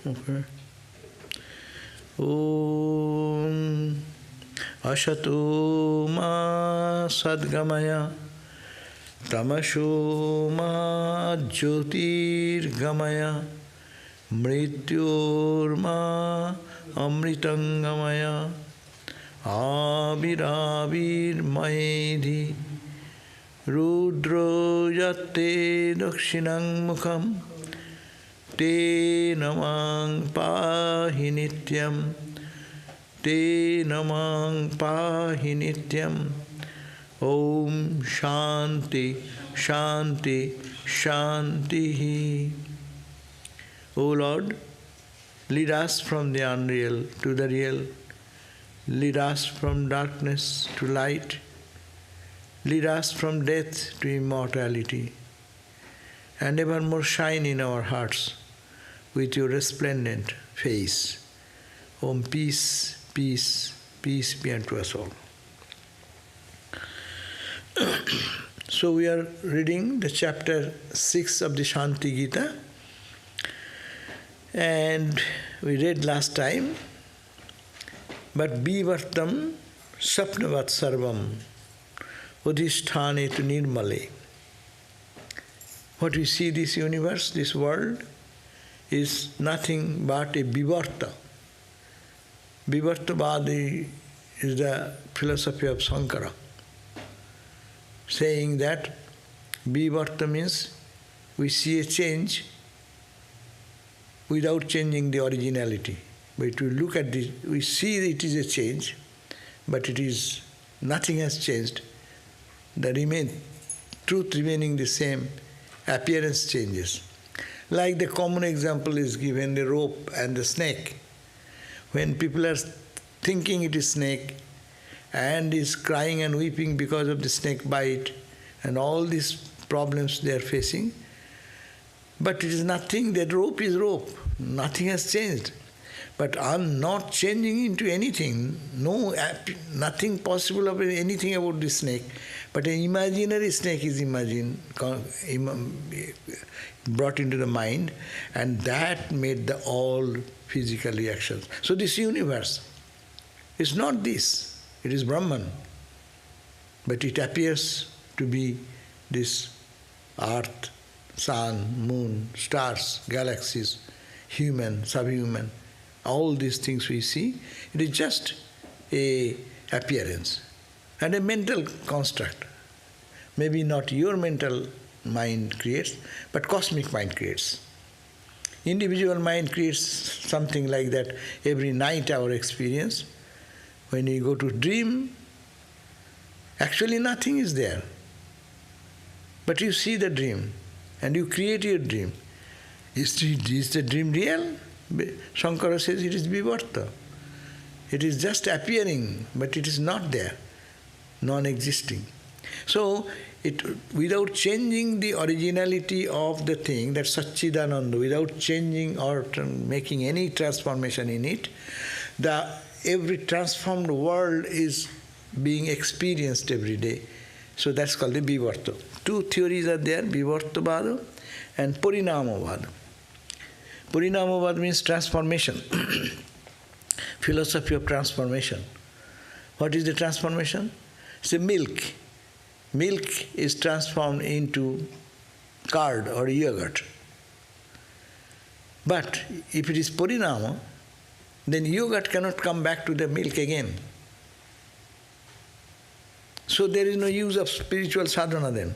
Okay. Om Ashato Ma Sadgamaya Tamasho Ma Jyotirgamaya Mrityorma Amritangamaya Avirabir Maedhi Rudro Yate Dakshinang Mukham Te Namang Pahi Nityam Te Namang Pahi Nityam Om Shanti Shanti Shanti. O Lord, lead us from the unreal to the real. Lead us from darkness to light. Lead us from death to immortality. And evermore shine in our hearts with your resplendent face. Om peace, peace, peace be unto us all. So we are reading the chapter 6 of the Shanti Gita. And we read last time, but bivartam sapnavat sarvam udhisthane tu nirmale. What we see, this universe, this world, is nothing but a vivarta. Vivartavadi is the philosophy of Sankara, saying that vivarta means we see a change without changing the originality. But we look at this, we see it is a change, but it is, nothing has changed. The truth remaining the same, appearance changes. Like the common example is given, the rope and the snake. When people are thinking it is snake and is crying and weeping because of the snake bite and all these problems they are facing, but it is nothing, that rope is rope, nothing has changed. But I'm not changing into anything, nothing possible of anything about the snake. But an imaginary snake is brought into the mind, and that made the all physical reactions. So this universe is not this, it is Brahman. But it appears to be this earth, sun, moon, stars, galaxies, human, subhuman, all these things we see, it is just a appearance and a mental construct. Maybe not your mental mind creates, but cosmic mind creates. Individual mind creates something like that every night, our experience. When you go to dream, actually nothing is there. But you see the dream and you create your dream. Is the dream real? Shankara says it is vivarta. It is just appearing, but it is not there, non-existing. So, without changing the originality of the thing, that Satchidananda, without changing or making any transformation in it, every transformed world is being experienced every day. So that's called the vivarta. Two theories are there, vivartavada and parinamavada. Parinamavada means transformation, philosophy of transformation. What is the transformation? It's a milk. Milk is transformed into curd or yogurt. But if it is parinama, then yogurt cannot come back to the milk again. So there is no use of spiritual sadhana then.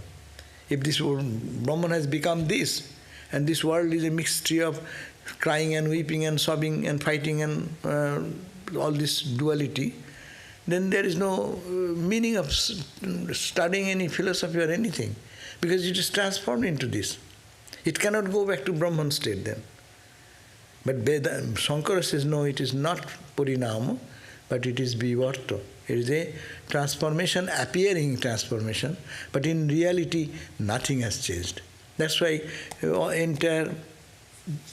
If this Brahman has become this, and this world is a mixture of crying and weeping and sobbing and fighting and all this duality, then there is no meaning of studying any philosophy or anything, because it is transformed into this. It cannot go back to Brahman state then. But Shankara says, no, it is not parinama, but it is vivarta. It is a transformation, appearing transformation, but in reality, nothing has changed. That's why entire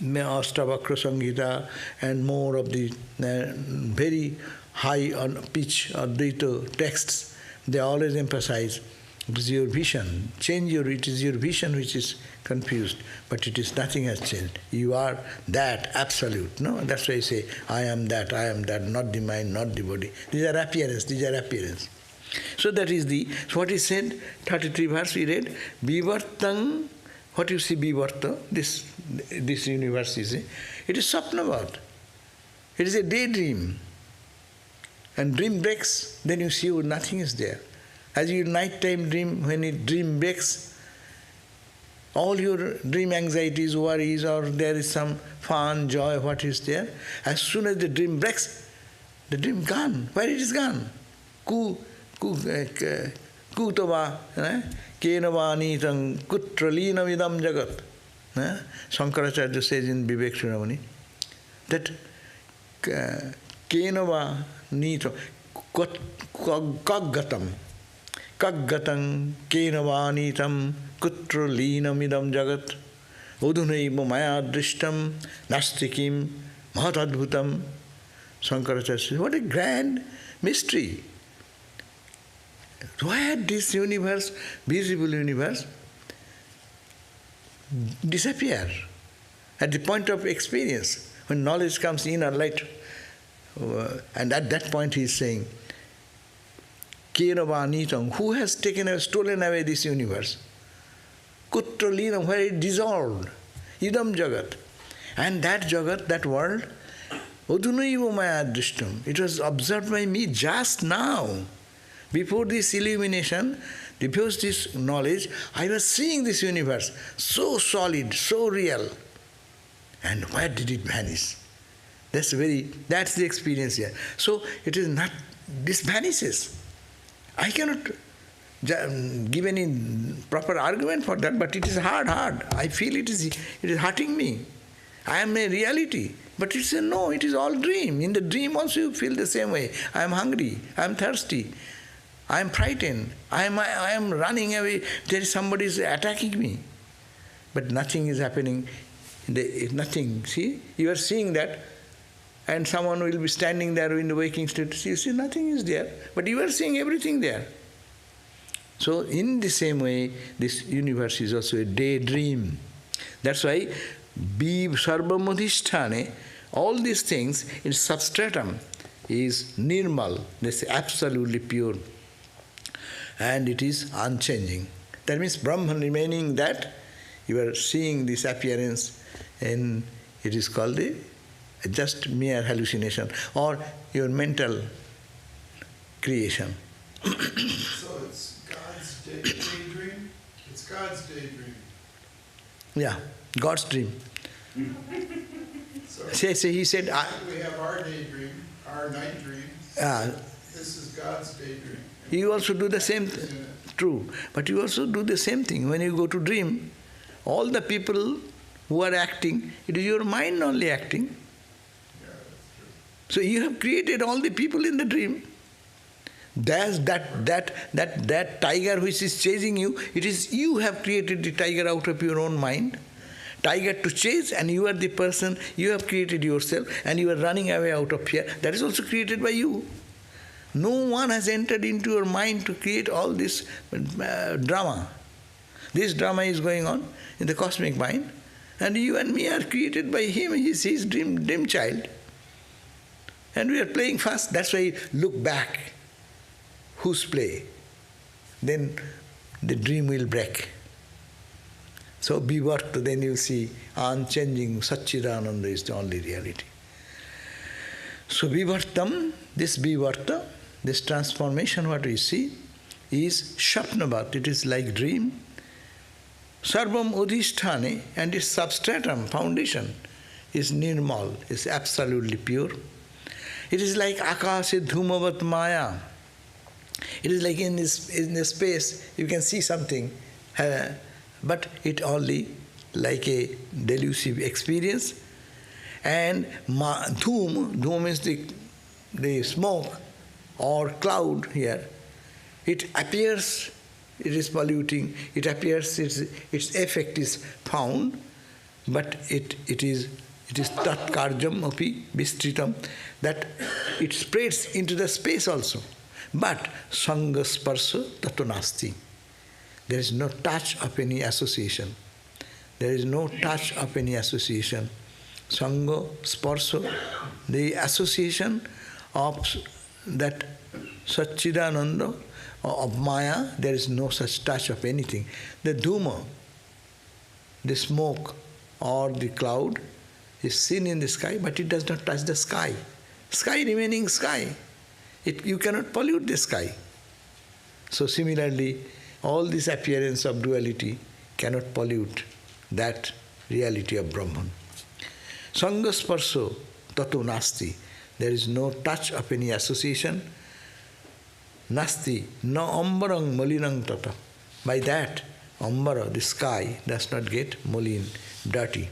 Ashtavakra Samhita and more of the very high on pitch Advaita texts, they always emphasize It is your vision. It is your vision which is confused, but nothing has changed. You are that absolute. No, that's why I say, I am that, not the mind, not the body. These are appearance. So that is what is said, 33 verse we read, Vivartang, what you see Vivarta, this universe is, it is Sapnavad. It is a daydream. And dream breaks, then you see nothing is there. As your nighttime dream, when your dream breaks, all your dream anxieties, worries, or there is some fun, joy, what is there, as soon as the dream breaks, the dream gone. Where it is gone? Kutava, kenava nitang kutralina vidam jagat. Shankaracharya says in Vivek Chudamani that kenava nitang kaggatam. Kaggatam kenavanitam kutralinamidam jagat udunaiva maya drishtam nastikim mahatadbhutam. Shankaracharya says, what a grand mystery. Why this universe, visible universe, disappear at the point of experience, when knowledge comes in or light. And at that point he is saying, Kiravanitam, who has stolen away this universe? Kutralinam, where it dissolved. Idam Jagat. And that Jagat, that world, Udunaiva Maya Drishtam, it was observed by me just now. Before this illumination, before this knowledge, I was seeing this universe so solid, so real. And where did it vanish? That's the experience here. So it is not, this vanishes. I cannot give any proper argument for that, but it is hard. I feel it is hurting me. I am a reality. But it's no, it is all dream. In the dream also you feel the same way. I am hungry, I am thirsty, I am frightened, I am running away, there is somebody is attacking me. But nothing is happening. Nothing. See, you are seeing that, and someone will be standing there in the waking state. You see, nothing is there, but you are seeing everything there. So in the same way, this universe is also a daydream. That's why sarvamadhisthane, all these things in substratum is nirmal, this is absolutely pure, and it is unchanging. That means Brahman remaining that, you are seeing this appearance, and it is called just mere hallucination or your mental creation. So it's God's daydream? It's God's daydream. Yeah, God's dream. So he said, we have our daydream, our night dreams. This is God's daydream. You also do the same thing. True. But you also do the same thing. When you go to dream, all the people who are acting, it is your mind only acting. Yeah, that's true. So you have created all the people in the dream. There's that tiger which is chasing you, it is you have created the tiger out of your own mind. Tiger to chase, and you are the person, you have created yourself, and you are running away out of fear. That is also created by you. No one has entered into your mind to create all this drama. This drama is going on in the cosmic mind, and you and me are created by him. He is his dream child. And we are playing fast. That's why look back. Whose play? Then the dream will break. So Vivarta, then you see unchanging Satchidananda is the only reality. So Vivartam, this Vivarta, this transformation what we see is Shapnavat, it is like dream. Sarvam Udhisthane, and its substratum, foundation, is Nirmal, is absolutely pure. It is like Akase Dhumavat Maya. It is like in this space, you can see something, but it only like a delusive experience. And dhum is the smoke or cloud here. It appears, it is polluting, it appears, its effect is found, but it is tat karjam api vistritam, that it spreads into the space also. But sanga sparsa tato nasti. There is no touch of any association. There is no touch of any association. Sangha, Sparso, the association of that Satchidananda, of Maya, there is no such touch of anything. The dhuma, the smoke or the cloud is seen in the sky, but it does not touch the sky. Sky remaining sky. You cannot pollute the sky. So similarly, all this appearance of duality cannot pollute that reality of Brahman. Sangha sparso tato nasti. There is no touch of any association. Nasti no ambarang malinang tata. By that, ambara, the sky, does not get malin, dirty.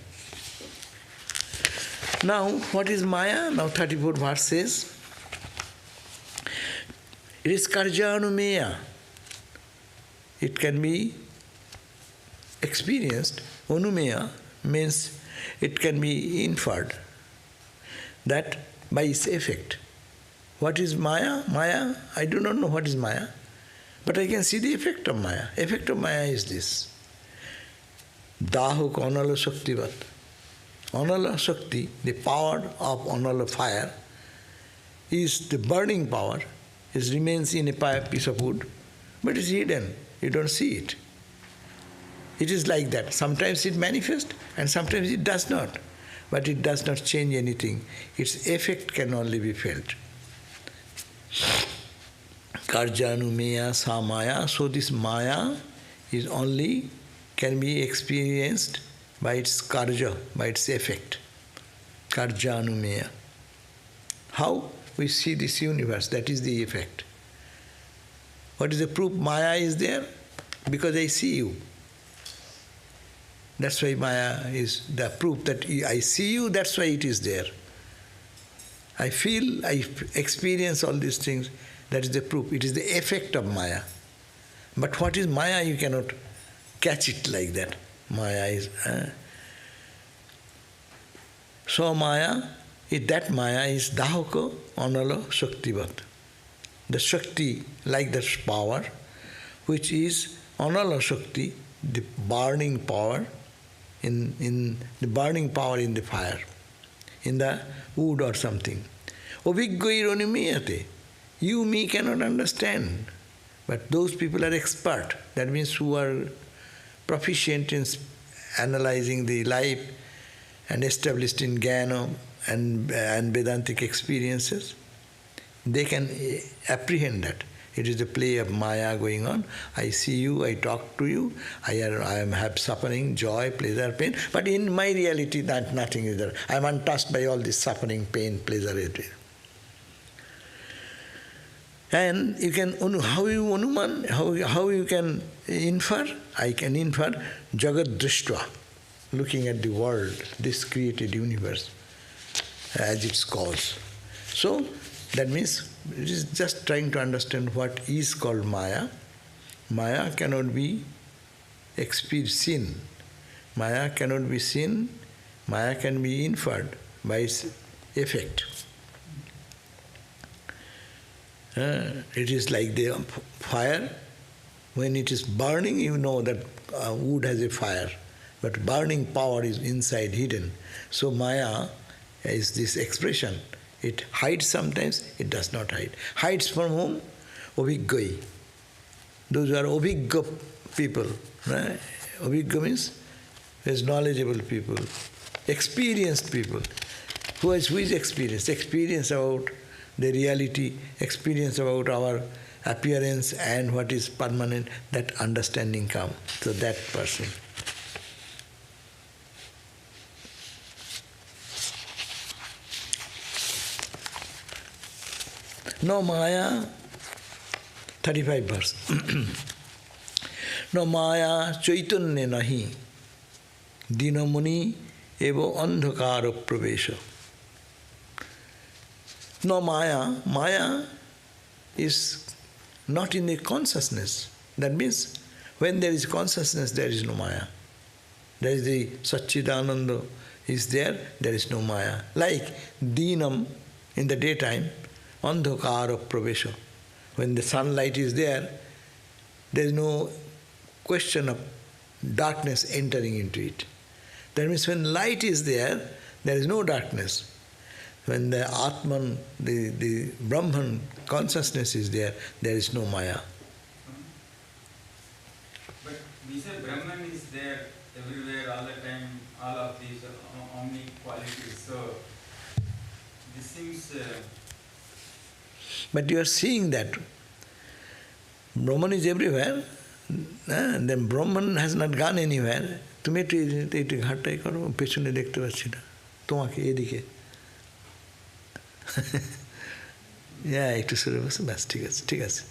Now, what is Maya? Now 34th verse says, it is karjanumeya. It can be experienced. Anumeya means it can be inferred. That by its effect. What is Maya? Maya, I do not know what is Maya, but I can see the effect of Maya. Effect of Maya is this. Dahuk anala shaktivat. Anala Shakti, the power of anala fire, is the burning power. It remains in a piece of wood, but it's hidden. You don't see it. It is like that. Sometimes it manifests and sometimes it does not. But it does not change anything. Its effect can only be felt. Karjanumeya sa maya. So this maya is only can be experienced by its karja, by its effect. Karjanumeya. How? We see this universe, that is the effect. What is the proof Maya is there? Because I see you. That's why Maya is the proof that I see you, that's why it is there. I feel, I experience all these things, that is the proof. It is the effect of Maya. But what is Maya? You cannot catch it like that. Maya is... So Maya, that Maya is Dahaka Anala Shaktivat. The Shakti, like that power, which is Anala Shakti, the burning power, in the burning power in the fire, in the wood or something. Obhiggairunimiyate. You, me cannot understand. But those people are expert. That means who are proficient in analyzing the life and established in Jnana and Vedantic experiences. They can apprehend that. It is a play of Maya going on. I see you, I talk to you, I have suffering, joy, pleasure, pain. But in my reality, that nothing is there. I am untouched by all this suffering, pain, pleasure, everything. And you can, how you can infer? I can infer Jagat Drishtva, looking at the world, this created universe, as its cause. So, that means it is just trying to understand what is called Maya. Maya cannot be seen. Maya cannot be seen. Maya can be inferred by its effect. It is like the fire. When it is burning, you know that wood has a fire. But burning power is inside, hidden. So Maya is this expression. It hides sometimes, it does not hide. Hides from whom? Obhiggai. Those are obhigga people. Right? Obhigga means there's knowledgeable people, experienced people. Who is experienced? Experience about the reality, experience about our appearance and what is permanent, that understanding comes. So that person. No Maya, 35 verse. No Maya chaitanya nahi, dinamuni evo andhakara pravesha. No Maya, Maya is not in the consciousness. That means when there is consciousness, there is no Maya. There is the Satchidananda is there is no Maya. Like dinam in the daytime, andhakara pravesha. When the sunlight is there is no question of darkness entering into it. That means when light is there is no darkness. When the Atman, the Brahman consciousness is there is no Maya. But we say Brahman is there everywhere, all the time, all of these omni qualities. So this seems... But you are seeing that Brahman is everywhere, then Brahman has not gone anywhere. তুমি একটু ঘাটটাই করো, পেছনে দেখতে পাচ্ছি না তোমাকে, এদিকে একটু সরে বসে, ব্যাস ঠিক আছে, ঠিক আছে।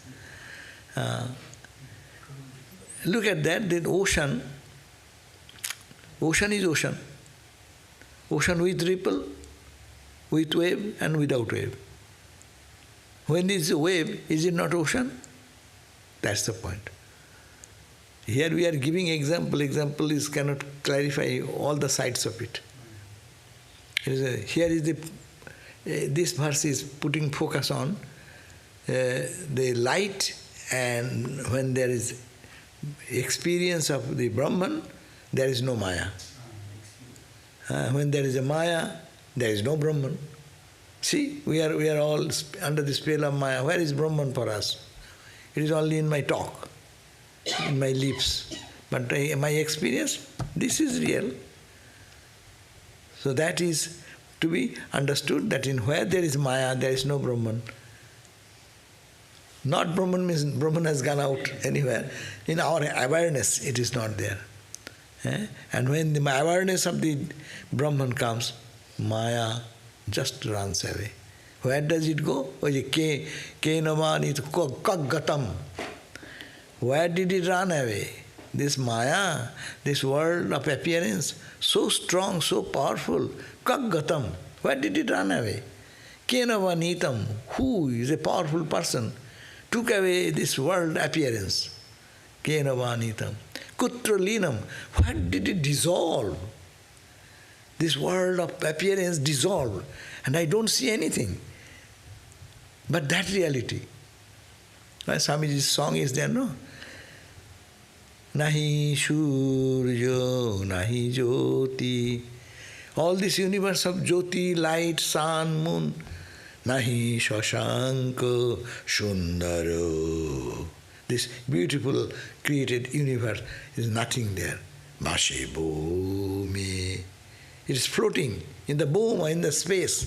Look at that, the ocean is ocean. Ocean with ripple, with wave and without wave. When is a wave, is it not ocean? That's the point. Here we are giving example. Example is cannot clarify all the sides of it. Here is this verse is putting focus on the light, and when there is experience of the Brahman, there is no Maya. When there is a Maya, there is no Brahman. See, we are all under the spell of Maya. Where is Brahman for us? It is only in my talk, in my lips. But my experience, this is real. So that is to be understood, that in where there is Maya, there is no Brahman. Not Brahman means Brahman has gone out anywhere. In our awareness, it is not there. And when the awareness of the Brahman comes, Maya just runs away. Where does it go? Where did it run away? This Maya, this world of appearance, so strong, so powerful, kaggatam. Where did it run away? Kenavanitam, who is a powerful person, took away this world appearance. Kenavanitam. Kutralinam, where did it dissolve? This world of appearance dissolved, and I don't see anything but that reality. Swamiji's song is there, no? Nahi Shurjo, Nahi Jyoti. All this universe of Jyoti, light, sun, moon. Nahi Shashanka Sundaro. This beautiful created universe is nothing there. Mashe Bhumi. It is floating in the boom or in the space.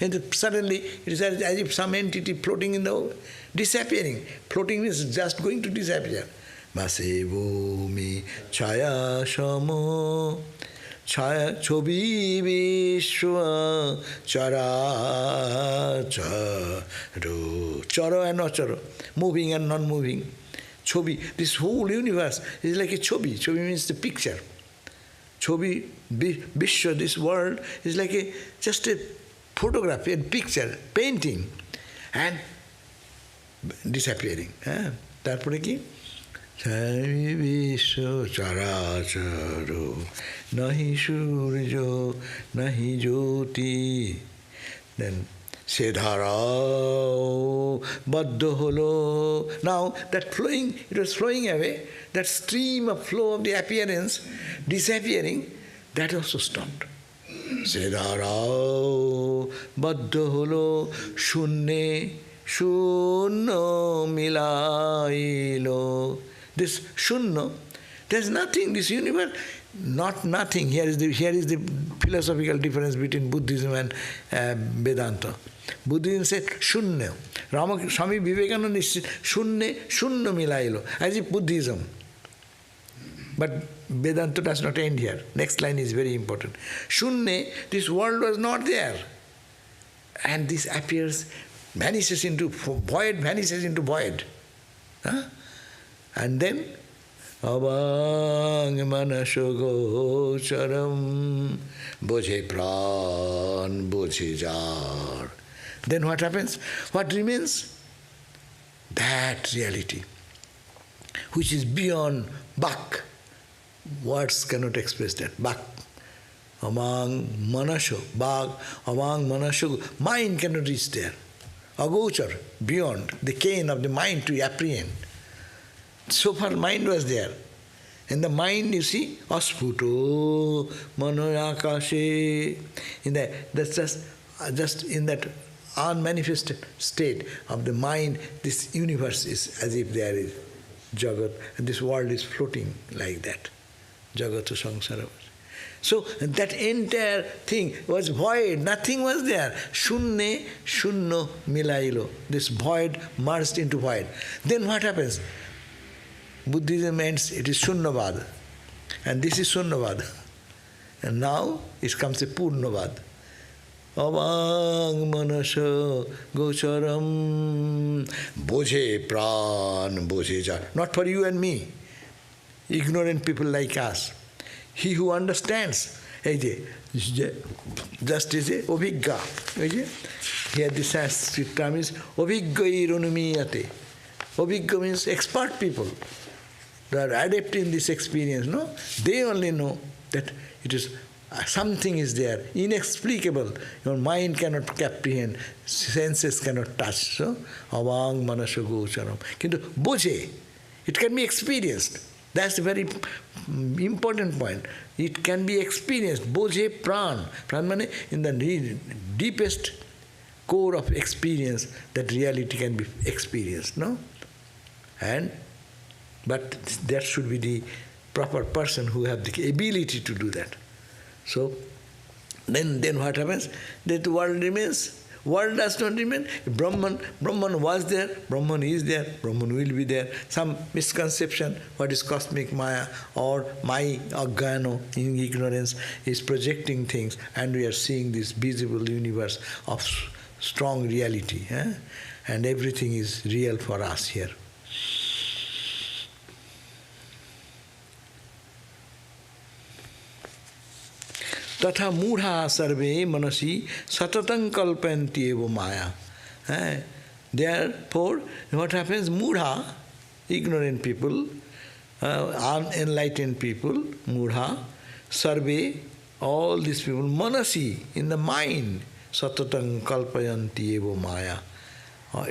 And suddenly it is as if some entity floating in the disappearing. Floating is just going to disappear. Mase bhumi chaya shamo chaya chobi vishwa chara charo. Charo and not charo. Moving and non-moving. Chobi. This whole universe is like a chobi. Chobi means the picture. Chobi, Vishwa, this world is like just a photograph, a picture, painting, and disappearing. Tarpore ki? Chari Vishwa characharo, nahi surjo, nahi jyoti. Then Sedharao baddha holo. Now that flowing, it was flowing away, that stream of flow of the appearance disappearing, that also stopped. Sedharao baddha holo shunne shunno milailo. This shunno, there's nothing, this universe, not nothing. Here is the philosophical difference between Buddhism and Vedanta. Buddhism said shunnya. Swami Vivekananda is shunnya milailo, as if Buddhism. But Vedanta does not end here. Next line is very important. Shunne, this world was not there. And this appears, vanishes into void, And then, Abang manashogo charam bojhe pran bojhe jar. Then what happens? What remains? That reality, which is beyond Bak. Words cannot express that. Bak. Amang manasho. Bak. Amang manasho. Mind cannot reach there. Agochar. Beyond. The cane of the mind to apprehend. So far mind was there. In the mind, you see, asputo manoyakashe. That's just in that unmanifested state of the mind, this universe is as if there is Jagat, and this world is floating like that. Jagata samsara. So that entire thing was void, nothing was there. Shunne, shunno, milailo. This void merged into void. Then what happens? Buddhism ends, it is Shunnavad. And this is Shunnavad. And now it comes a Purnavad. Avang manasa gocharam boje pran boje ja. Not for you and me, ignorant people like us. He who understands, just is a obhigga. Here the Sanskrit term is obhiggai runumiyate. Obhigga means expert people. They are adept in this experience, no? They only know that it is something is there, inexplicable. Your mind cannot comprehend, senses cannot touch. So, avang manasa gocharam. Kintu boje, it can be experienced. That's a very important point. It can be experienced. Boje pran. Pran means in the deepest core of experience, that reality can be experienced, no? But that should be the proper person who have the ability to do that. So, then what happens? That the world remains. World does not remain. Brahman was there, Brahman is there, Brahman will be there. Some misconception, what is cosmic Maya or my ajnana, in ignorance, is projecting things, and we are seeing this visible universe of strong reality. And everything is real for us here. Tatha mudha sarve manasi satatang kalpanti eva maya. Therefore, what happens? Mudha, ignorant people, unenlightened people, mudha, sarve, all these people, manasi, in the mind, satatang kalpayanti eva maya.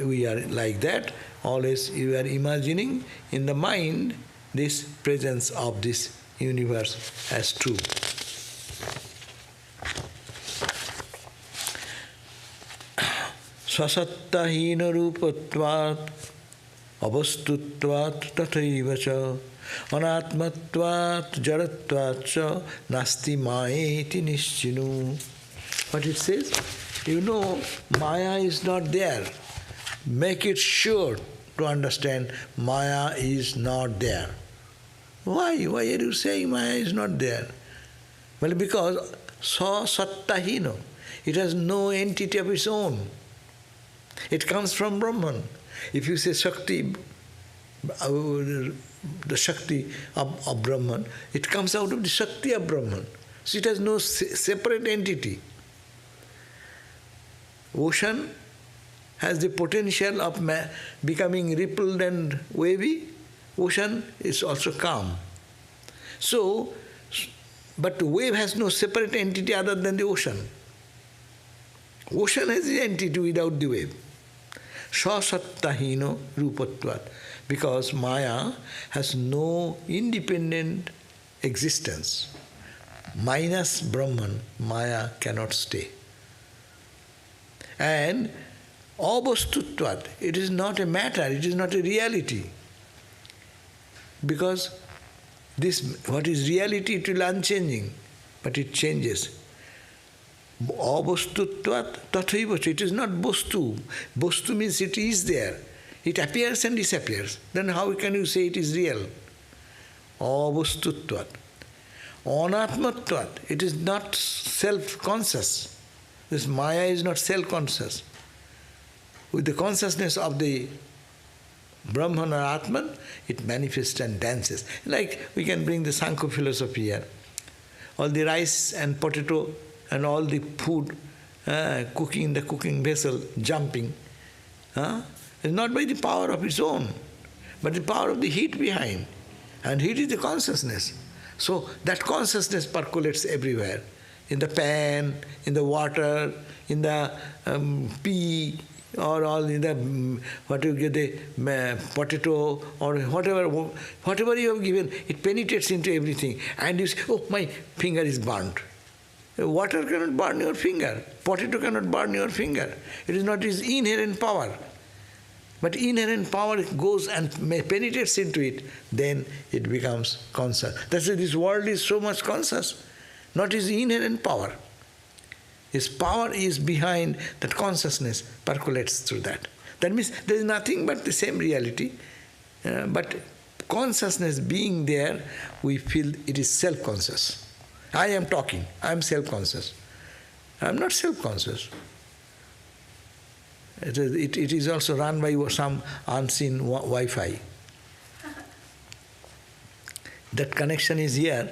We are like that, always you are imagining in the mind this presence of this universe as true. Sasattahina rupatvat avastutvat tathaiva cha anatmatvat jaratvat cha nasti maeti nischinu. What it says? You know, Maya is not there. Make it sure to understand Maya is not there. Why? Why are you saying Maya is not there? Well, because sasattahina. It has no entity of its own. It comes from Brahman. If you say Shakti, the Shakti of Brahman, it comes out of the Shakti of Brahman. So it has no separate entity. Ocean has the potential of becoming rippled and wavy. Ocean is also calm. So, but the wave has no separate entity other than the ocean. Ocean has the entity without the wave. Sasattahino rupatvat. Because Maya has no independent existence. Minus Brahman, Maya cannot stay. And avastutvat, it is not a matter, it is not a reality. Because this, what is reality, it will be unchanging, but it changes. Avastutvat tathaiva, it is not bostu. Bostu means it is there. It appears and disappears. Then how can you say it is real? Avastutvat. Anatmatvat, it is not self-conscious. This Maya is not self-conscious. With the consciousness of the Brahman or Atman, it manifests and dances. Like we can bring the Sankhya philosophy here. All the rice and potato and all the food cooking in the cooking vessel, jumping, is not by the power of its own, but the power of the heat behind. And heat is the consciousness. So that consciousness percolates everywhere. In the pan, in the water, in the pea, or all in the what you get the potato or whatever you have given, it penetrates into everything, and you say, oh, my finger is burnt. Water cannot burn your finger. Potato cannot burn your finger. It is not its inherent power. But inherent power goes and penetrates into it, then it becomes conscious. That's why this world is so much conscious, not its inherent power. Its power is behind that consciousness, percolates through that. That means there is nothing but the same reality, but consciousness being there, we feel it is self-conscious. I am talking, I am self-conscious. I am not self-conscious. It is also run by some unseen Wi-Fi. That connection is here,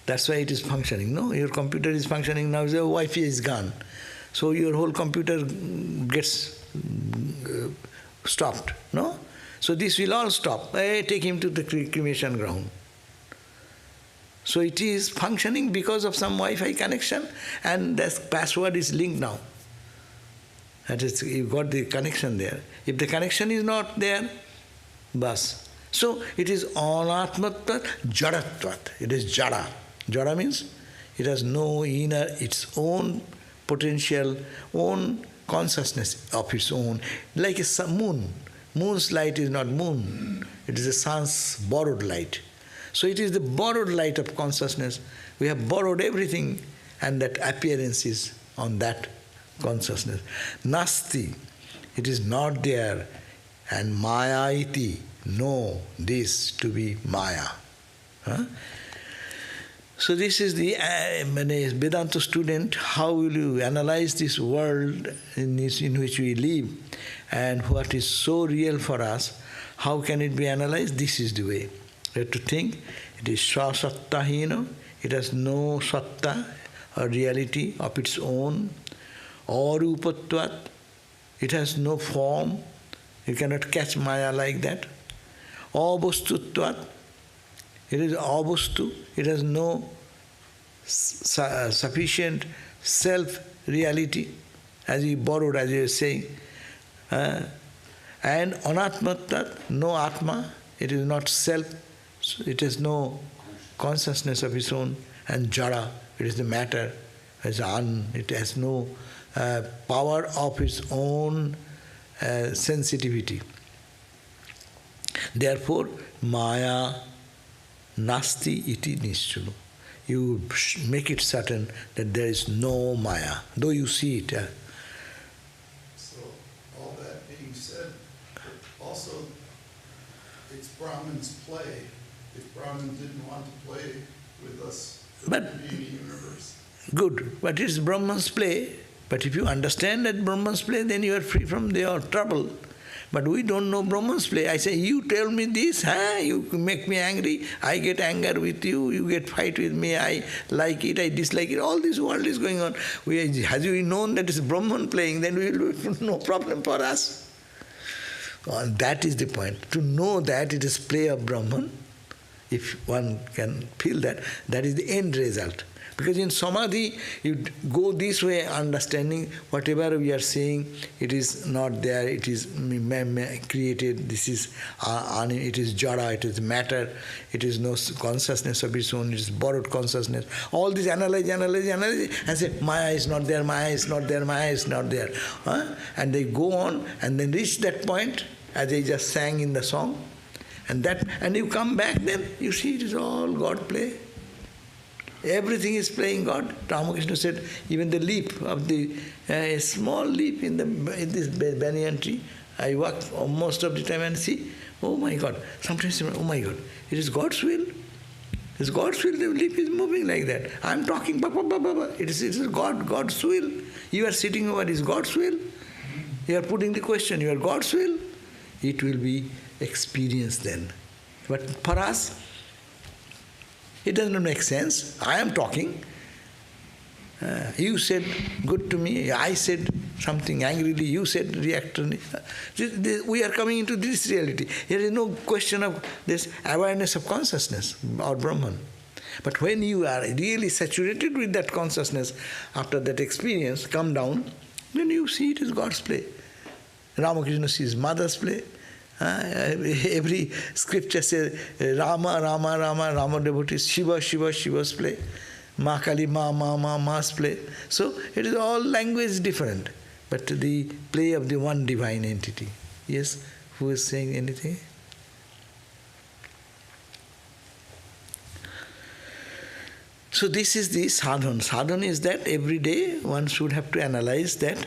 that's why it is functioning. No, your computer is functioning now, the Wi-Fi is gone. So your whole computer gets stopped, no? So this will all stop. Take him to the cremation ground. So it is functioning because of some Wi-Fi connection, and that password is linked now. That is, you got the connection there. If the connection is not there, bas. So it is anatmatvat, jadatvat. It is jada. Jada means it has no inner, its own potential, own consciousness of its own. Like a moon. Moon's light is not moon. It is the sun's borrowed light. So it is the borrowed light of consciousness. We have borrowed everything, and that appearance is on that consciousness. Nasti, it is not there, and maya iti, know this to be maya. Huh? So this is the Vedanta student, how will you analyze this world in which we live, and what is so real for us, how can it be analyzed? This is the way. You have to think, it is sasattahino, it has no satta, a reality of its own. Arupatvat, it has no form, you cannot catch maya like that. Avastutvat, it is avastu, it has no sufficient self-reality, as you borrowed, as you were saying. And anatmatvat, no atma, it is not self, it has no consciousness of its own. And jada, it is the matter, it has no power of its own sensitivity. Therefore, maya nasti iti nishchulu. You make it certain that there is no maya, though you see it. So, all that being said, also, it's Brahman's play. If Brahman didn't want to play with us, there would be any universe. Good, but it's Brahman's play. But if you understand that Brahman's play, then you are free from their trouble. But we don't know Brahman's play. I say, you tell me this, you make me angry, I get anger with you, you get fight with me, I like it, I dislike it. All this world is going on. Had we known that it's Brahman playing, then we will no problem for us. And that is the point. To know that it is play of Brahman, if one can feel that, that is the end result. Because in Samadhi, you go this way, understanding whatever we are saying, it is not there, it is created, this is, it is jada, it is matter, it is no consciousness of its own, it is borrowed consciousness. All this analyze, and say, Maya is not there, Maya is not there, Maya is not there. And they go on and then reach that point, as they just sang in the song, and you come back, then you see it is all God play. Everything is playing God. Ramakrishna said, even the leaf of the small leaf in this banyan tree, I walk most of the time and see, oh my God. Sometimes, oh my God, it is God's will. It's God's will, the leaf is moving like that. I am talking, it is God's will. You are sitting over, it is God's will. You are putting the question, you are God's will. It will be experienced then. But for us, it does not make sense. I am talking. You said good to me. I said something angrily. You said react to me. We are coming into this reality. There is no question of this awareness of consciousness or Brahman. But when you are really saturated with that consciousness, after that experience, come down, then you see it is God's play. Ramakrishna sees mother's play. Every scripture says Rama, Rama, Rama, Rama devotees, Shiva, Shiva, Shiva's play. Ma Kali, Ma's play. So it is all language different, but the play of the one divine entity. Yes, who is saying anything? So this is the sadhana. Sadhana is that every day one should have to analyze that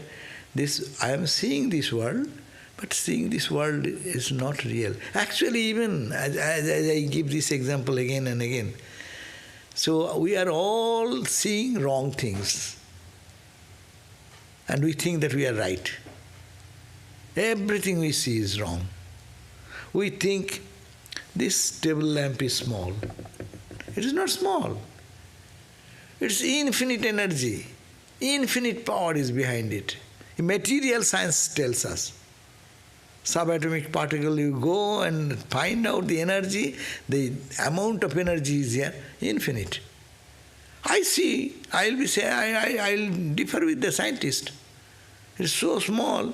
I am seeing this world, but seeing this world is not real. Actually, even as I give this example again and again, so we are all seeing wrong things, and we think that we are right. Everything we see is wrong. We think this table lamp is small. It is not small. It's infinite energy. Infinite power is behind it. Material science tells us. Subatomic particle, you go and find out the energy, the amount of energy is here, infinite. I'll differ with the scientist. It's so small.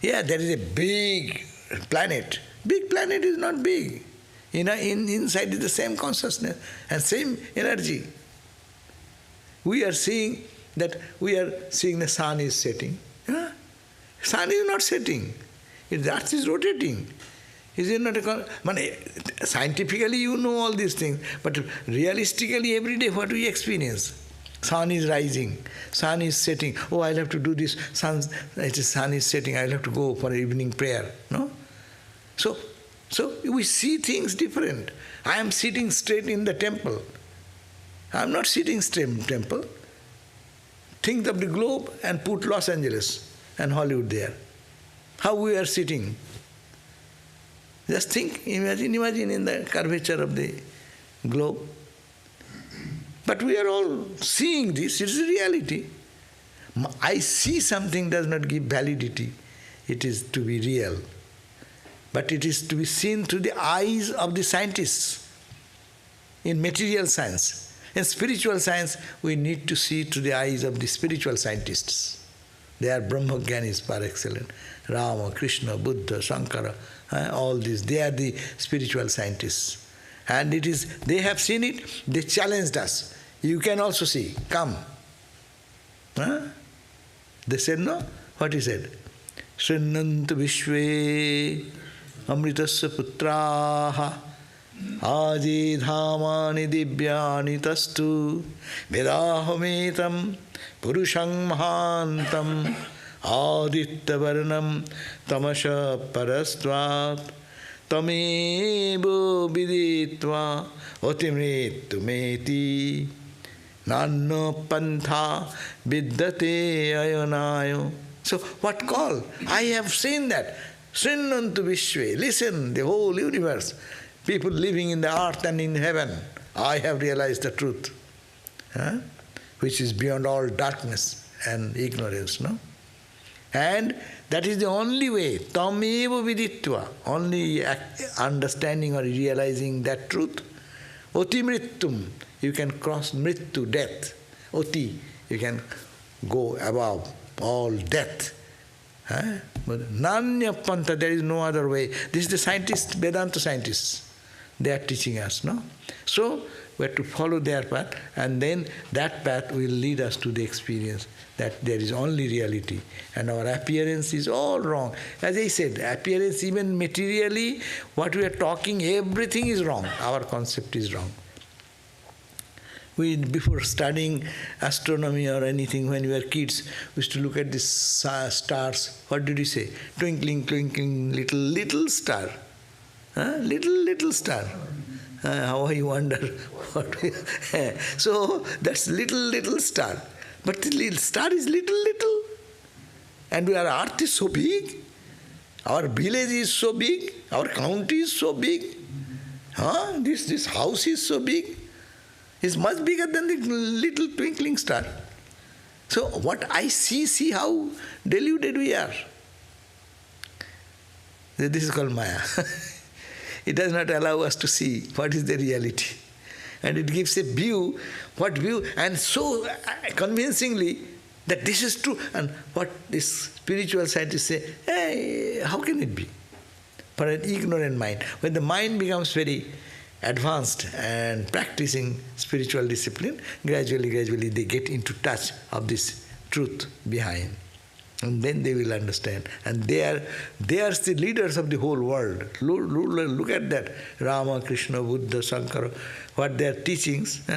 Yeah, there is a big planet. Big planet is not big. Inside is the same consciousness and same energy. We are seeing the sun is setting. Huh? Sun is not setting. The earth is rotating. Is it not scientifically you know all these things, but realistically every day what we experience? Sun is rising, sun is setting. Oh, I'll have to do this. Sun is setting. I'll have to go for evening prayer. No? So we see things different. I am sitting straight in the temple. I am not sitting straight in the temple. Think of the globe and put Los Angeles and Hollywood there. How we are sitting. Just think, imagine in the curvature of the globe. But we are all seeing this, it is a reality. I see something does not give validity. It is to be real. But it is to be seen through the eyes of the scientists in material science. In spiritual science, we need to see through the eyes of the spiritual scientists. They are Brahmagyanis par excellence. Rama, Krishna, Buddha, Shankara, all these. They are the spiritual scientists. And they have seen it, they challenged us. You can also see, come. They said no? What he said? Srinnantu Vishve Amritasya Putraha Aji Dhamani Divyani Tastu Vedahametam Purushang Mahantam Aditya Varnam Tamasha Parastvat Tamevo Viditva Otimritumeti Nanno Pantha Vidyate Ayonayo. So what call? I have seen that. Srinnantu Vishve. Listen, the whole universe. People living in the earth and in heaven. I have realized the truth. Which is beyond all darkness and ignorance, no? And that is the only way. Tameva viditva. Only understanding or realizing that truth. Oti mrittum. You can cross mrittu, death. Oti. You can go above all death. But Nanya Pantha, there is no other way. This is the scientists, Vedanta scientists. They are teaching us, no? So, we have to follow their path, and then that path will lead us to the experience that there is only reality, and our appearance is all wrong. As I said, appearance, even materially, what we are talking, everything is wrong. Our concept is wrong. We, before studying astronomy or anything, when we were kids, we used to look at the stars. What did we say? Twinkling, twinkling, little star. Little star. How I wonder. So that's little star. But the little star is little. And our earth is so big. Our village is so big. Our county is so big. This house is so big. It's much bigger than the little twinkling star. So what I see how deluded we are. This is called Maya. It does not allow us to see what is the reality. And it gives a view, and so convincingly that this is true. And what this spiritual scientists say, hey, how can it be? For an ignorant mind. When the mind becomes very advanced and practicing spiritual discipline, gradually they get into touch of this truth behind. And then they will understand. And they are the leaders of the whole world. Look at that. Rama, Krishna, Buddha, Shankara, what their teachings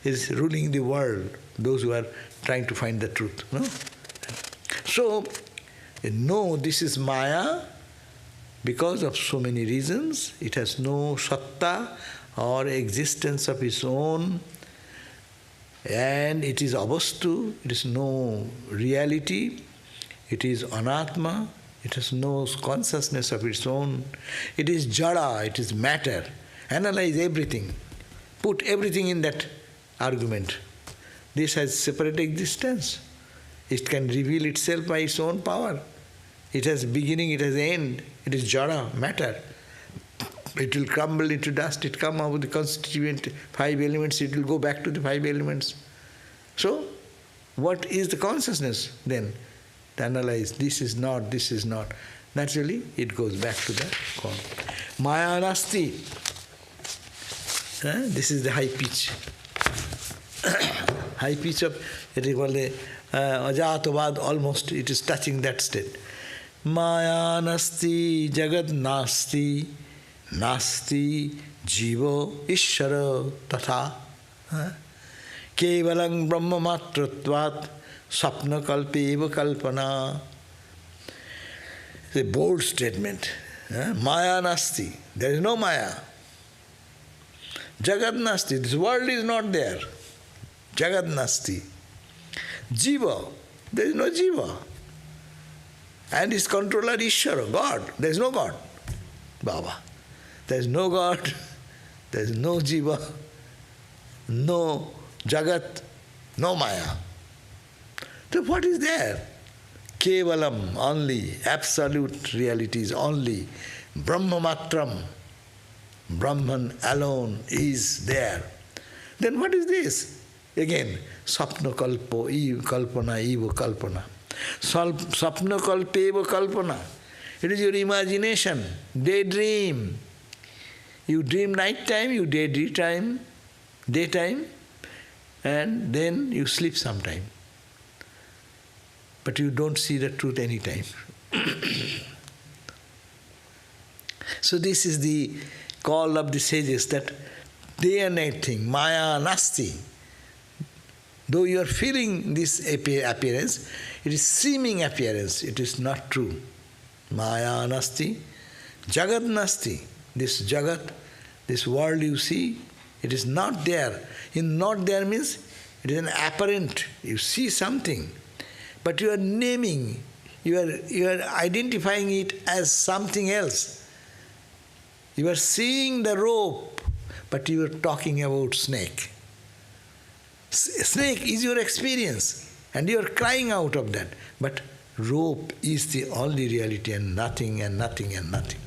is ruling the world, those who are trying to find the truth. No? So, no, this is Maya because of so many reasons. It has no satta or existence of its own, and it is avastu, it is no reality, it is anatma, it has no consciousness of its own, it is jada, it is matter. Analyze everything, put everything in that argument. This has separate existence. It can reveal itself by its own power. It has beginning, it has end. It is jada, matter. It will crumble into dust, it come out with the constituent 5 elements, it will go back to the 5 elements. So, what is the consciousness then? To analyze, this is not, this is not. Naturally, it goes back to the core. Maya nasti. This is the high pitch. High pitch of, it is called the ajatavad, almost, it is touching that state. Maya nasti jagat nasti nasti jivo ishara tatha kevalang brahma matratvat sapna kalpeva kalpana. It's a bold statement. Maya nasti, there is no Maya. Jagat nasti, this world is not there. Jagat nasti. Jiva, there is no Jiva. And his controller Ishvara, God. There is no God. Baba. There is no God, there is no Jiva, no Jagat, no Maya. So what is there? Kevalam, only, absolute reality is only. Brahma matram, Brahman alone is there. Then what is this? Again, sapna kalpo, kalpana, eva kalpana. Sapna kalpeva kalpana. It is your imagination, daydream. You dream night time, you daydream daytime, and then you sleep sometime. But you don't see the truth any time. So this is the call of the sages, that day and night thing, Maya nasti. Though you are feeling this appearance, it is seeming appearance, it is not true. Maya nasti, jagat nasti. This jagat, this world you see, it is not there. In not there means it is an apparent, you see something, but you are naming, you are identifying it as something else. You are seeing the rope, but you are talking about snake. Snake is your experience, and you are crying out of that. But rope is the only reality, and nothing and nothing and nothing.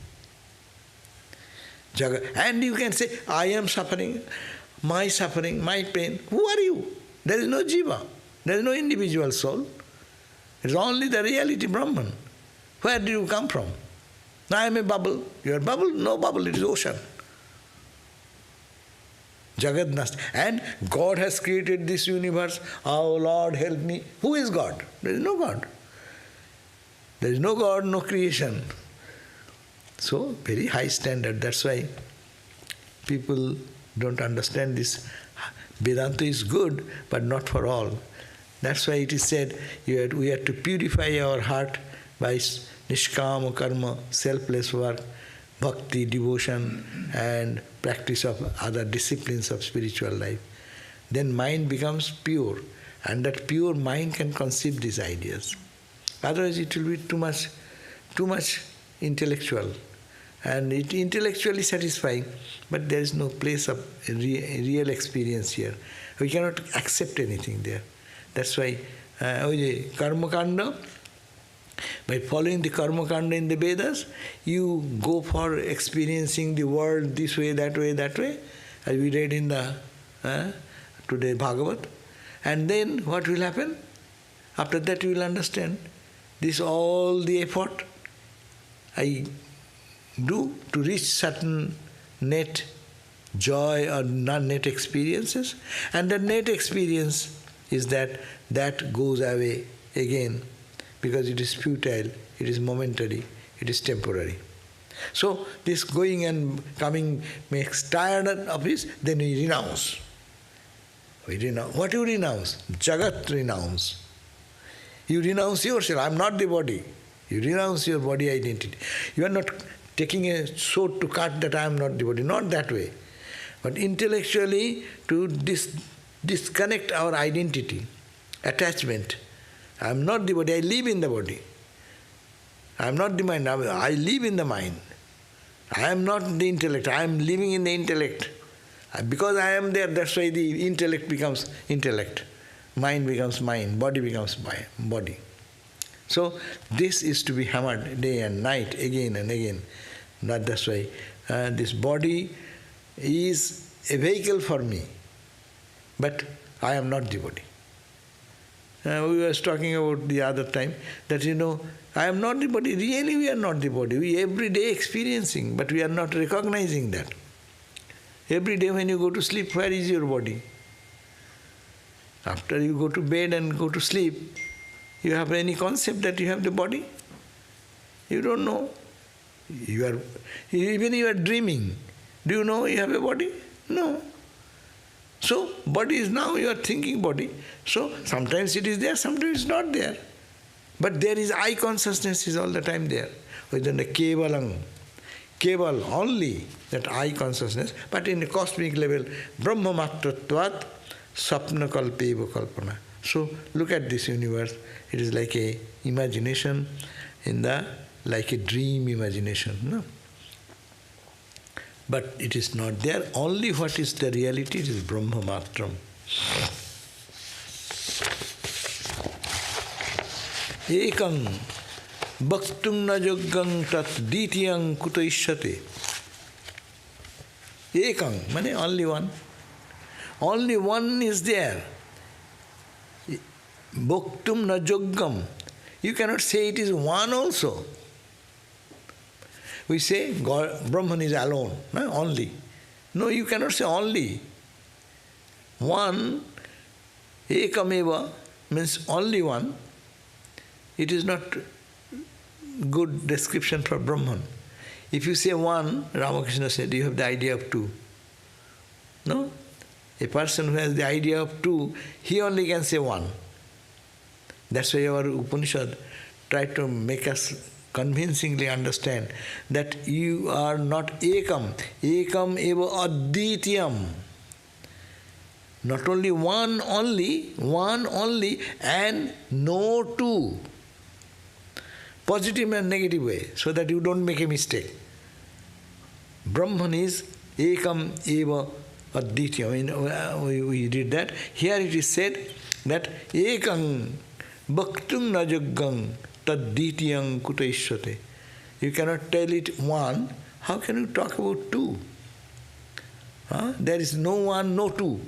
And you can say, I am suffering, my pain. Who are you? There is no jiva. There is no individual soul. It is only the reality Brahman. Where do you come from? I am a bubble. You are bubble? No bubble, it is ocean. Jagat nasti. And God has created this universe. Oh Lord, help me. Who is God? There is no God. There is no God, no creation. So, very high standard. That's why people don't understand this. Vedanta is good, but not for all. That's why it is said we have to purify our heart by nishkama karma, selfless work, bhakti, devotion, and practice of other disciplines of spiritual life. Then mind becomes pure, and that pure mind can conceive these ideas. Otherwise it will be too much intellectual, and it intellectually satisfying, but there is no place of real experience here. We cannot accept anything there. That's why karma kanda, by following the karma kanda in the Vedas, you go for experiencing the world this way, that way, as we read in the today Bhagavat. And then what will happen? After that you will understand this all the effort I do to reach certain net joy or non-net experiences, and the net experience is that goes away again because it is futile, it is momentary, it is temporary. So this going and coming makes tired of this, then we renounce. We renounce. What you renounce? Jagat renounce. You renounce yourself. I am not the body. You renounce your body identity. You are not taking a sword to cut that I am not the body. Not that way. But intellectually to disconnect our identity, attachment. I am not the body. I live in the body. I am not the mind. I live in the mind. I am not the intellect. I am living in the intellect. Because I am there, that's why the intellect becomes intellect. Mind becomes mind. Body becomes body. So this is to be hammered day and night, again and again. That's why this body is a vehicle for me. But I am not the body. We were talking about the other time that, I am not the body. Really we are not the body. We every day experiencing, but we are not recognizing that. Every day when you go to sleep, where is your body? After you go to bed and go to sleep, you have any concept that you have the body? You don't know. Even you are dreaming. Do you know you have a body? No. So, body is now, you are thinking body. So, sometimes it is there, sometimes it is not there. But there is I consciousness is all the time there. Within the kevalang. Keval, only that I consciousness, but in the cosmic level, Brahma matratvat sapna kalpeva kalpana. So look at this universe. It is like a imagination like a dream imagination. No? But it is not there. Only what is the reality, it is Brahma matram. Ekang bhaktung na yogang tat ditiyang kutaishyate. Ekang, means only one. Only one is there. Bhaktum na yoggam. You cannot say it is one also. We say God, Brahman is alone, no? Only. No, you cannot say only. One, ekameva, means only one. It is not good description for Brahman. If you say one, Ramakrishna said, you have the idea of two. No? A person who has the idea of two, he only can say one. That's why our Upanishad tried to make us convincingly understand that you are not ekam. Ekam eva aditiyam. Not only one only, and no two. Positive and negative way, so that you don't make a mistake. Brahman is ekam eva aditiyam. We read that. Here it is said that ekam bhaktung na yogang tad ditiyang kutaishyate. You cannot tell it one. How can you talk about two? There is no one, no two.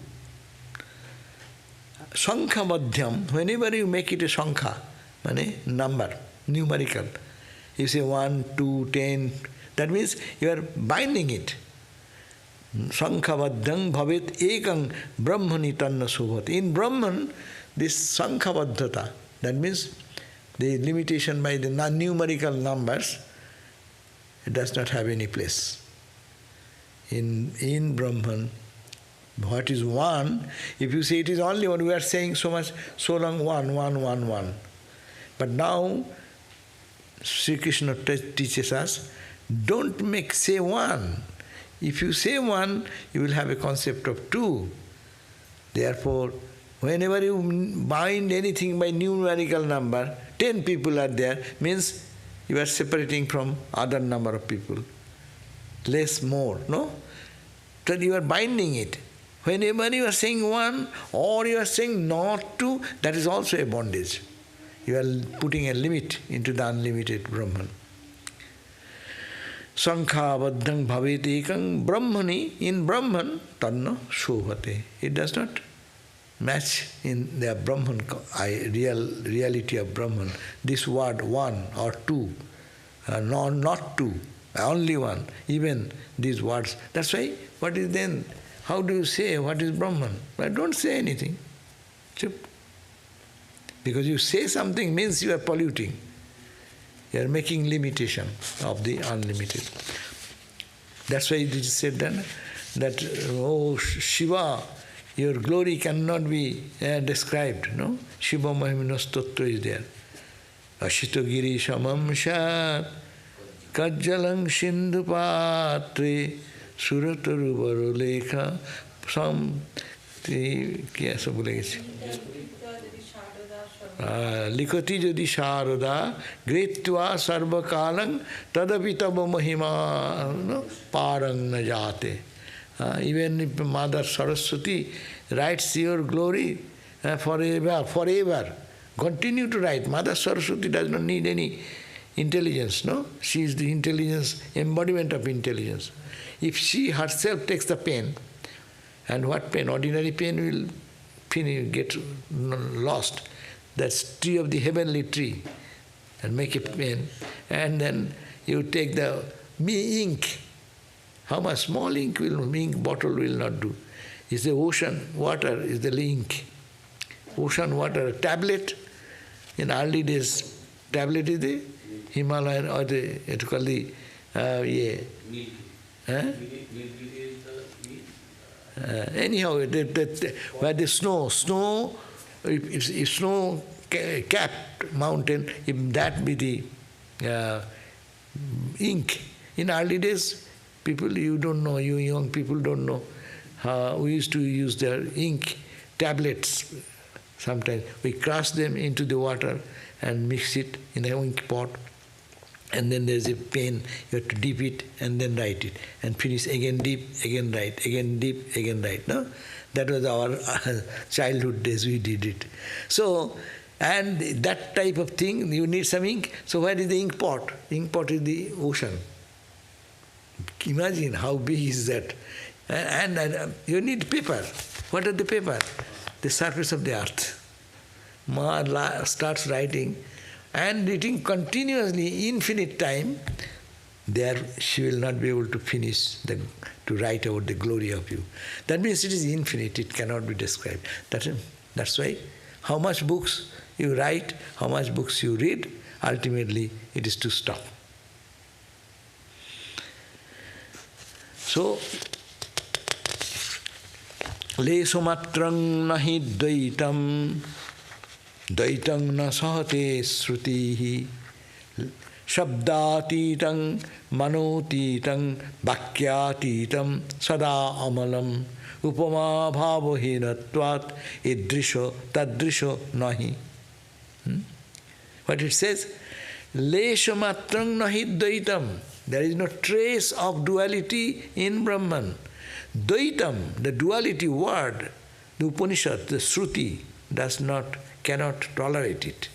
Sankha madhyam, whenever you make it a sankha, number, numerical, you say 1, 2, 10, that means you are binding it. Sankha madhyam bhavet ekang brahmani tanna subhat. In Brahman, this sankha madhyata, that means the limitation by the non-numerical numbers, it does not have any place. In Brahman, what is one, if you say it is only one, we are saying so long one. But now, Sri Krishna teaches us, don't say one. If you say one, you will have a concept of two. Therefore, whenever you bind anything by numerical number, 10 people are there, means you are separating from other number of people. Less, more, no? So you are binding it. Whenever you are saying one or you are saying not two, that is also a bondage. You are putting a limit into the unlimited Brahman. Sankha baddhang bhavet ekang brahmani, in Brahman, tanna shobhate. It does not match in the Brahman, reality of Brahman. This word one or two, no, not two, only one, even these words. That's why, what is then? How do you say what is Brahman? But don't say anything. Chup. Because you say something means you are polluting. You are making limitation of the unlimited. That's why it is said then that, oh Shiva, your glory cannot be described, no? Shiva Mahiminos Tattva is there. Ashitagiri Shamam Shat Kajjalang Sindhu Patre Surataru Varolekha Sam क्या सब बोलेंगे लिखति यदि शारदा गृहीत्वा सर्वकालं तदपि तव महिमा पारं न जाते. Even if Mother Saraswati writes your glory forever, continue to write. Mother Saraswati does not need any intelligence, no? She is the intelligence, embodiment of intelligence. If she herself takes the pen, and what pen? Ordinary pen will get lost. That's tree of the heavenly tree, and make a pen, and then you take the ink. How much small ink bottle will not do. It's the ocean water is the ink. Ocean water, tablet. In early days, tablet is the Himalayan or it's called the anyhow, where the snow, if snow capped mountain, if that be the ink. In early days, people, you don't know, you young people don't know. We used to use their ink tablets. Sometimes we crush them into the water and mix it in an ink pot. And then there's a pen, you have to dip it and then write it. And finish, again dip, again write, again dip, again write. No? That was our childhood days, we did it. So, and that type of thing, you need some ink. So where is the ink pot? Ink pot is the ocean. Imagine how big is that. And you need paper. What are the paper? The surface of the earth. Ma starts writing and writing continuously, infinite time. There she will not be able to finish to write about the glory of you. That means it is infinite, it cannot be described. That's why how much books you write, how much books you read, ultimately it is to stop. So, lesomatrang nahi dvaitam, dvaitang na sahate srutihi, shabdatitang manotitang bhakyatitam sada amalam, upama bhavohinatvat idrisho tadrisho nahi. What it says? Lesomatrang nahi dvaitam. There is no trace of duality in Brahman. Dvaitam, the duality word, the Upanishad, the Shruti, cannot tolerate it.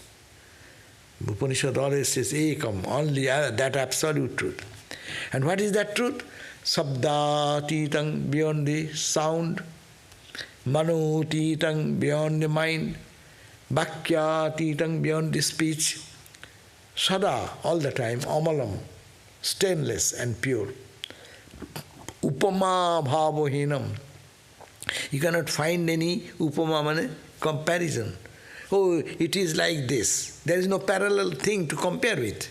The Upanishad always says ekam, only that absolute truth. And what is that truth? Sabdatitang, beyond the sound, manotitang, beyond the mind, bhakyatitang, beyond the speech, sada, all the time, amalam, stainless and pure. Upama bhavohinam. You cannot find any upama, comparison. Oh, it is like this. There is no parallel thing to compare with.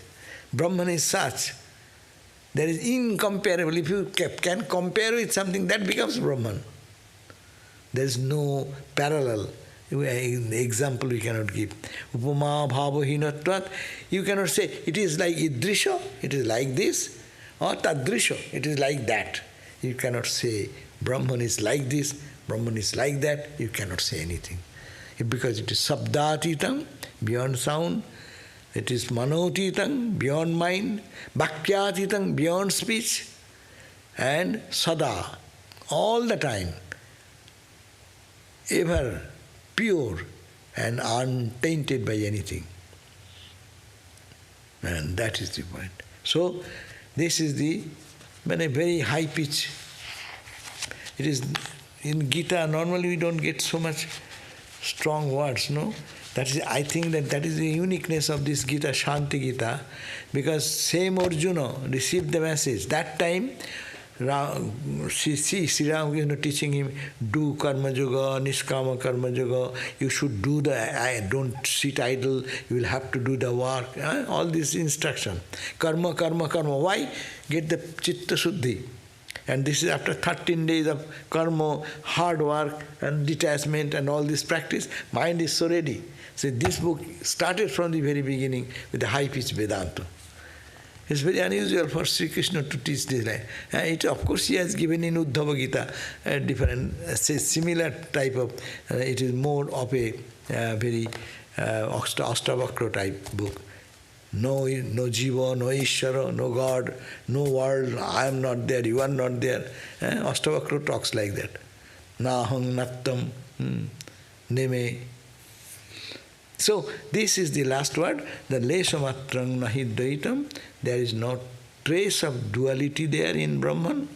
Brahman is such. There is incomparable. If you can compare with something, that becomes Brahman. There is no parallel. Example we cannot give. Upama bhavohinatvat. You cannot say it is like idrisha, it is like this, or tadrisha, it is like that. You cannot say Brahman is like this, Brahman is like that. You cannot say anything. Because it is sabdatitang, beyond sound. It is manotitang, beyond mind. Bhakyatitang, beyond speech. And sada, all the time, ever pure and untainted by anything. And that is the point. So, this is the very high pitch. It is in Gita, normally we don't get so much Strong words, no? That is, I think that is the uniqueness of this Gita, Shanti Gita, because same Arjuna received the message. That time, Sri Ramakrishna teaching him, do karma yoga, niskama karma yoga, you should do don't sit idle, you will have to do the work, all this instruction. Karma, karma, karma. Why? Get the chitta suddhi. And this is after 13 days of karma, hard work and detachment and all this practice, mind is so ready. So this book started from the very beginning with the high-pitched Vedanta. It's very unusual for Sri Krishna to teach this line. Of course, he has given in Uddhava Gita a different, similar type of, it is more of a very Astavakra type book. No Jiva, no Ishvara, no God, no world, I am not there, you are not there. Astavakra talks like that. Nahang, nattam, neme. So, this is the last word, the lesamatrang nahi dvaitam. There is no trace of duality there in Brahman.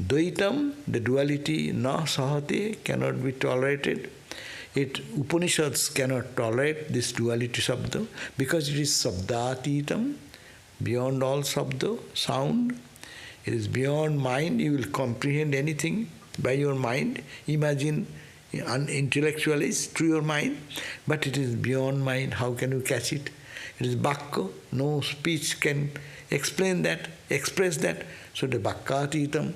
Dvaitam, the duality, na sahate, cannot be tolerated. Upanishads cannot tolerate this duality sabda because it is sabdatitam, beyond all sabda, sound. It is beyond mind, you will comprehend anything by your mind. Imagine intellectualize through your mind, but it is beyond mind, how can you catch it? It is Bhakka, no speech can explain that, express that. So the Bhakkatitam,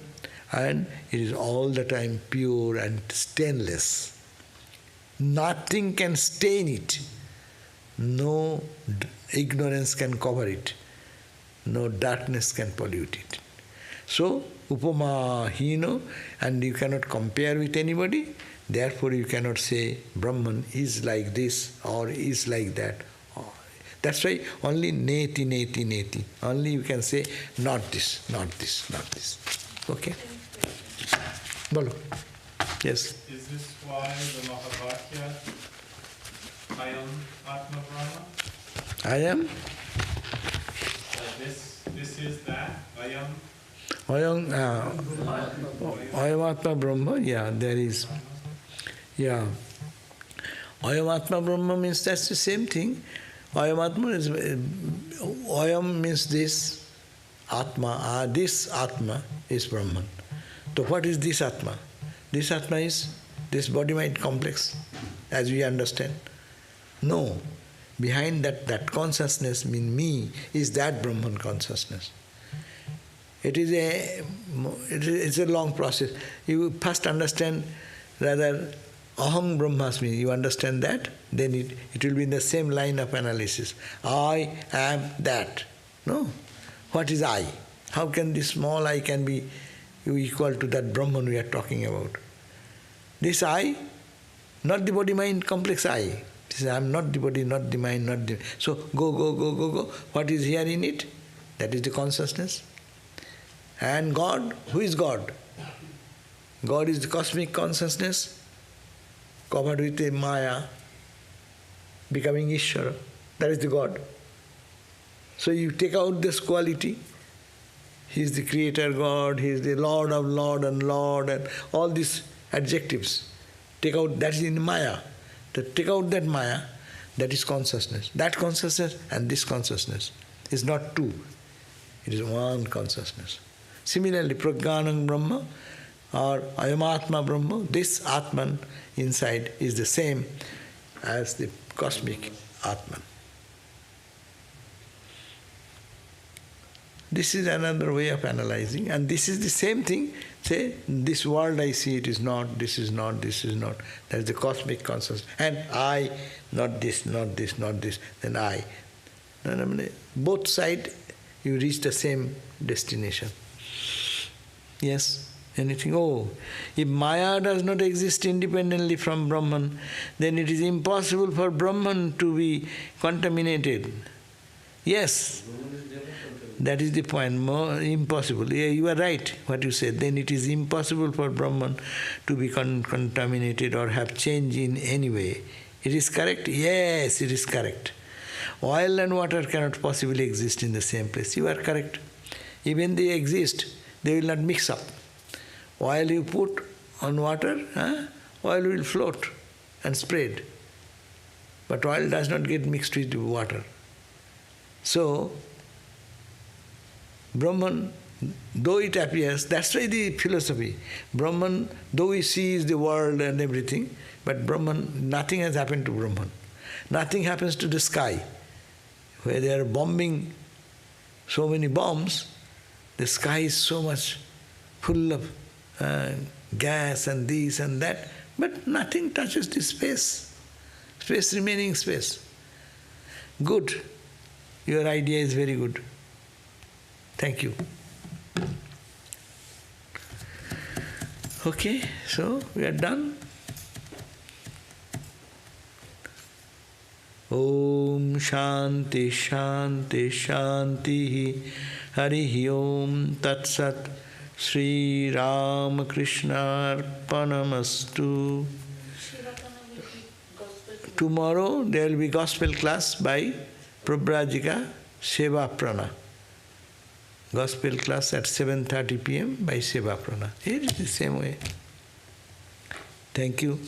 and it is all the time pure and stainless. Nothing can stain it. No ignorance can cover it. No darkness can pollute it. So, upama hino, and you cannot compare with anybody. Therefore, you cannot say Brahman is like this or is like that. That's why only neti, neti, neti. Only you can say not this, not this, not this. Okay? Bolo. Yes. Is this why the Mahavakya, I am Atma Brahma? I am? This is that, I am? I am Atma Brahma, yeah, there is. Yeah. Ayam Atma Brahma means that's the same thing. Ayam Atma is, Ayam means this Atma, this Atma is Brahman. So what is this Atma? This Atma is this body-mind complex, as we understand. No. Behind that consciousness, mean me, is that Brahman consciousness. It's a long process. You first understand rather Aham Brahmasmi, you understand that, then it will be in the same line of analysis. I am that. No. What is I? How can this small I can be equal to that Brahman we are talking about? This I, not the body-mind complex I. This I am not the body, not the mind, not the... So go. What is here in it? That is the consciousness. And God, who is God? God is the cosmic consciousness covered with a Maya, becoming Ishvara. That is the God. So you take out this quality. He is the Creator God, He is the Lord of Lord and all these adjectives. Take out, that is in Maya. Take out that Maya, that is consciousness. That consciousness and this consciousness is not two. It is one consciousness. Similarly, Prajnanam Brahma or Ayamatma Brahma, this Atman inside is the same as the cosmic Atman. This is another way of analyzing, and this is the same thing. Say, this world I see, it is not, this is not, this is not. That is the cosmic consciousness. And I, not this, not this, not this, then I. Both sides, you reach the same destination. Yes? Anything? Oh, if Maya does not exist independently from Brahman, then it is impossible for Brahman to be contaminated. Yes, that is the point. More impossible. Yeah, you are right, what you said. Then it is impossible for Brahman to be contaminated or have change in any way. It is correct? Yes, it is correct. Oil and water cannot possibly exist in the same place. You are correct. Even they exist, they will not mix up. Oil you put on water, oil will float and spread. But oil does not get mixed with water. So, Brahman, though it appears, that's why the philosophy. Brahman, though he sees the world and everything, but Brahman, nothing has happened to Brahman. Nothing happens to the sky. Where they are bombing so many bombs, the sky is so much full of gas and this and that, but nothing touches the space. Space remaining space. Good. Your idea is very good. Thank you. Okay, so we are done. Om Shanti Shanti Shanti Harihi Om Tat Sat Sri Ram Krishna Arpanamastu. Tomorrow there will be gospel class by Prabhrajika Seva Prana. Gospel class at 7:30 p.m. by Seva Prana. Here is the same way. Thank you.